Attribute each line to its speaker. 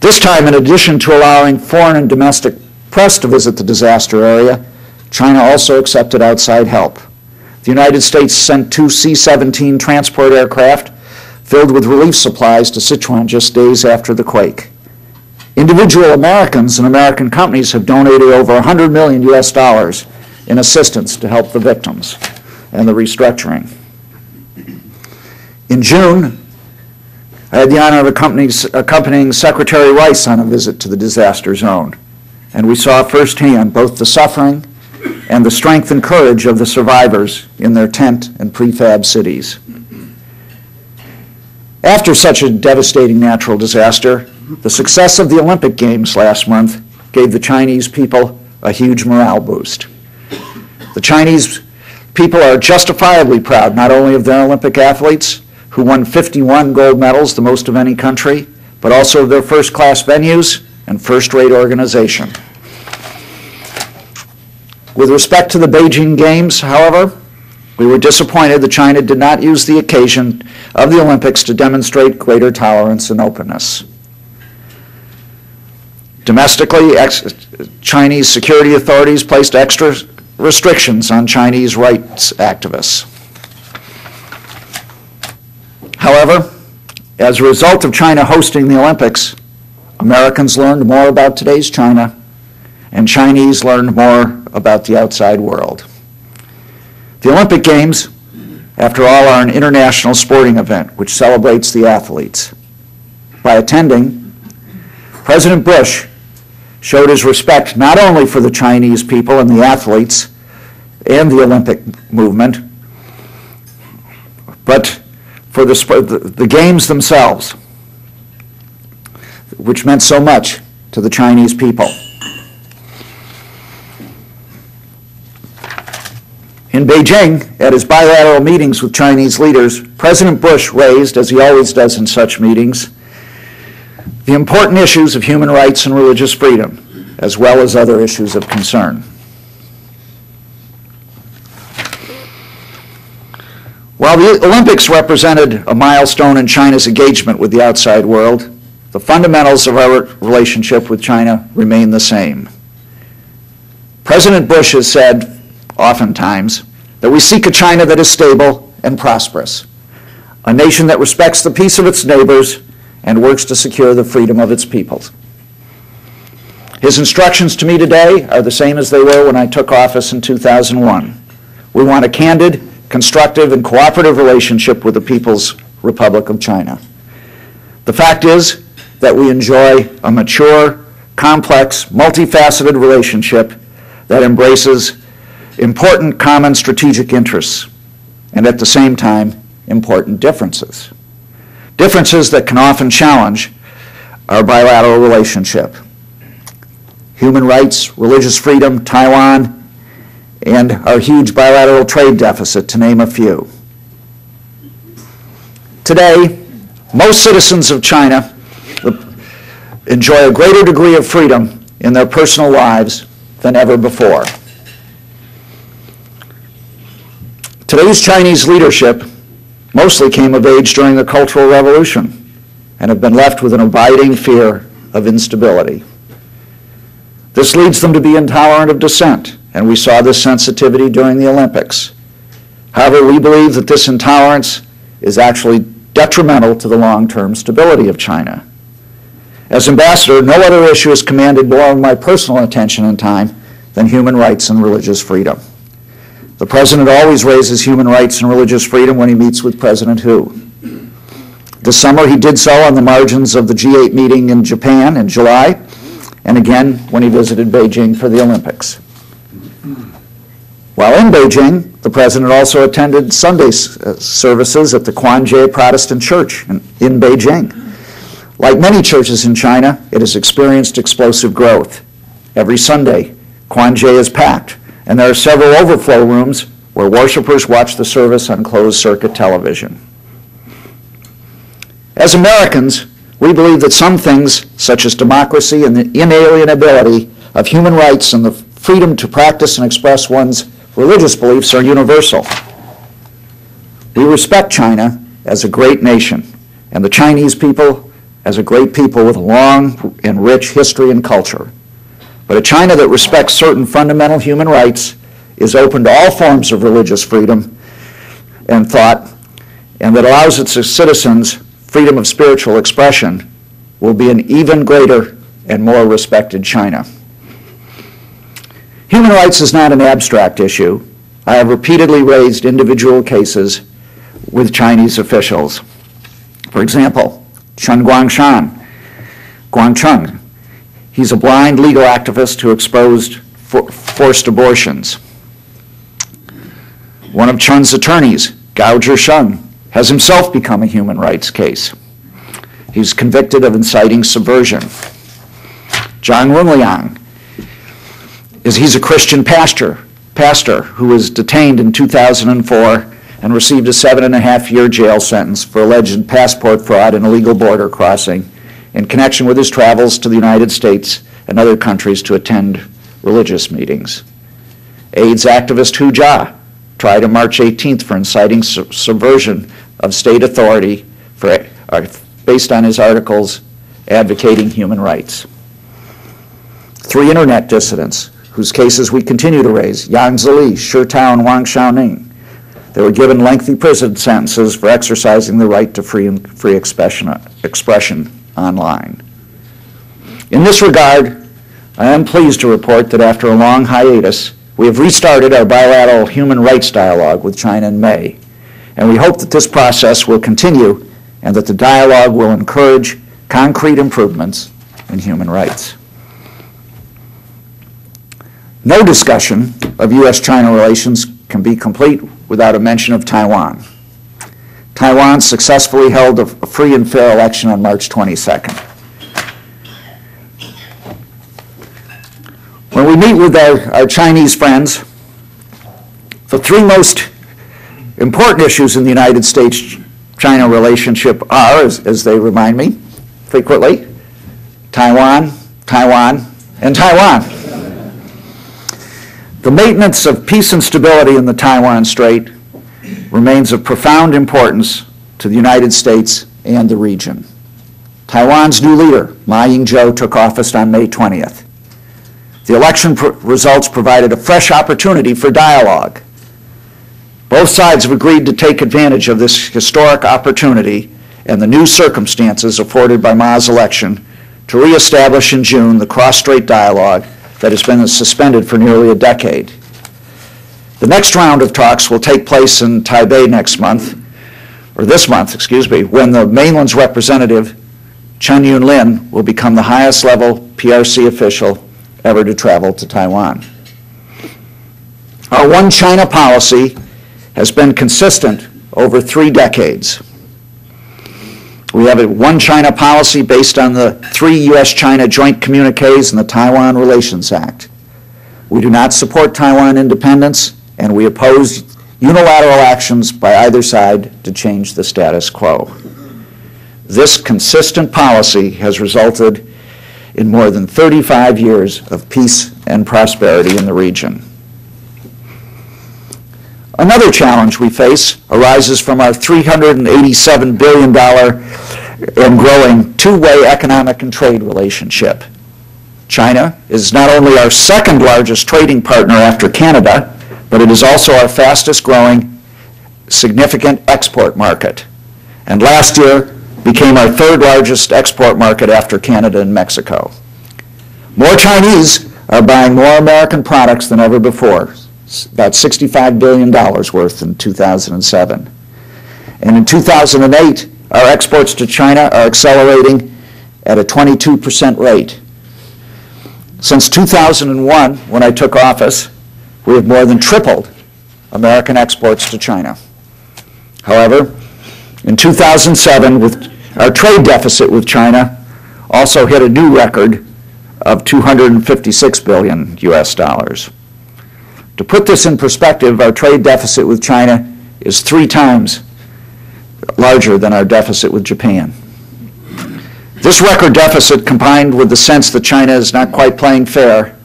Speaker 1: This time, in addition to allowing foreign and domestic press to visit the disaster area, China also accepted outside help. The United States sent 2 C-17 transport aircraft filled with relief supplies to Sichuan just days after the quake. Individual Americans and American companies have donated over $100 million US in assistance to help the victims and the restructuring. In June, I had the honor of accompanying Secretary Rice on a visit to the disaster zone, and we saw firsthand both the suffering and the strength and courage of the survivors in their tent and prefab cities. After such a devastating natural disaster, the success of the Olympic Games last month gave the Chinese people a huge morale boost. The Chinese people are justifiably proud not only of their Olympic athletes, who won 51 gold medals, the most of any country, but also of their first-class venues and first-rate organization. With respect to the Beijing Games, however, we were disappointed that China did not use the occasion of the Olympics to demonstrate greater tolerance and openness. Domestically, Chinese security authorities placed extra restrictions on Chinese rights activists. However, as a result of China hosting the Olympics, Americans learned more about today's China, and Chinese learned more about the outside world. The Olympic Games, after all, are an international sporting event which celebrates the athletes. By attending, President Bush showed his respect not only for the Chinese people and the athletes and the Olympic movement, but for the games themselves, which meant so much to the Chinese people. In Beijing, at his bilateral meetings with Chinese leaders, President Bush raised, as he always does in such meetings, the important issues of human rights and religious freedom, as well as other issues of concern. While the Olympics represented a milestone in China's engagement with the outside world, the fundamentals of our relationship with China remain the same. President Bush has said, oftentimes, that we seek a China that is stable and prosperous, a nation that respects the peace of its neighbors and works to secure the freedom of its peoples. His instructions to me today are the same as they were when I took office in 2001. We want a candid, constructive, and cooperative relationship with the People's Republic of China. The fact is that we enjoy a mature, complex, multifaceted relationship that embraces important common strategic interests and at the same time important differences. Differences that can often challenge our bilateral relationship. Human rights, religious freedom, Taiwan, and our huge bilateral trade deficit, to name a few. Today, most citizens of China enjoy a greater degree of freedom in their personal lives than ever before. Today's Chinese leadership mostly came of age during the Cultural Revolution and have been left with an abiding fear of instability. This leads them to be intolerant of dissent, and we saw this sensitivity during the Olympics. However, we believe that this intolerance is actually detrimental to the long-term stability of China. As ambassador, no other issue has commanded more of my personal attention and time than human rights and religious freedom. The President always raises human rights and religious freedom when he meets with President Hu. This summer he did so on the margins of the G8 meeting in Japan in July, and again when he visited Beijing for the Olympics. While in Beijing, the President also attended Sunday services at the Quanjie Protestant Church in Beijing. Like many churches in China, it has experienced explosive growth. Every Sunday, Quanjie is packed, and there are several overflow rooms where worshipers watch the service on closed-circuit television. As Americans, we believe that some things, such as democracy and the inalienability of human rights and the freedom to practice and express one's religious beliefs, are universal. We respect China as a great nation, and the Chinese people as a great people with a long and rich history and culture. But a China that respects certain fundamental human rights, is open to all forms of religious freedom and thought, and that allows its citizens freedom of spiritual expression, will be an even greater and more respected China. Human rights is not an abstract issue. I have repeatedly raised individual cases with Chinese officials. For example, Chen Guangcheng. He's a blind legal activist who exposed forced abortions. One of Chen's attorneys, Gao Zhisheng, has himself become a human rights case. He's convicted of inciting subversion. Zhang Runliang, he's a Christian pastor who was detained in 2004 and received a 7.5-year jail sentence for alleged passport fraud and illegal border crossing in connection with his travels to the United States and other countries to attend religious meetings. AIDS activist Hu Jia tried on March 18th for inciting subversion of state authority based on his articles advocating human rights. 3 internet dissidents whose cases we continue to raise, Yang Zili, Shi Tao, and Wang Xiaoning. They were given lengthy prison sentences for exercising the right to free expression online. In this regard, I am pleased to report that after a long hiatus, we have restarted our bilateral human rights dialogue with China in May, and we hope that this process will continue and that the dialogue will encourage concrete improvements in human rights. No discussion of U.S. China relations can be complete without a mention of Taiwan. Taiwan successfully held a free and fair election on March 22nd. When we meet with our Chinese friends, the 3 most important issues in the United States-China relationship are, as they remind me frequently, Taiwan, Taiwan, and Taiwan. The maintenance of peace and stability in the Taiwan Strait remains of profound importance to the United States and the region. Taiwan's new leader, Ma Ying-jeou, took office on May 20th. The election results provided a fresh opportunity for dialogue. Both sides have agreed to take advantage of this historic opportunity and the new circumstances afforded by Ma's election to reestablish in June the cross-strait dialogue that has been suspended for nearly a decade. The next round of talks will take place in Taipei this month, when the mainland's representative, Chen Yunlin, will become the highest level PRC official ever to travel to Taiwan. Our One China policy has been consistent over 3 decades. We have a One China policy based on the 3 U.S. China joint communiques and the Taiwan Relations Act. We do not support Taiwan independence, and we oppose unilateral actions by either side to change the status quo. This consistent policy has resulted in more than 35 years of peace and prosperity in the region. Another challenge we face arises from our $387 billion and growing 2-way economic and trade relationship. China is not only our 2nd largest trading partner after Canada, but it is also our fastest growing significant export market, and last year became our 3rd largest export market after Canada and Mexico. More Chinese are buying more American products than ever before, about $65 billion worth in 2007. And in 2008, our exports to China are accelerating at a 22% rate. Since 2001, when I took office, we have more than tripled American exports to China. However, in 2007, our trade deficit with China also hit a new record of $256 billion US dollars. To put this in perspective, our trade deficit with China is 3 times larger than our deficit with Japan. This record deficit, combined with the sense that China is not quite playing fair,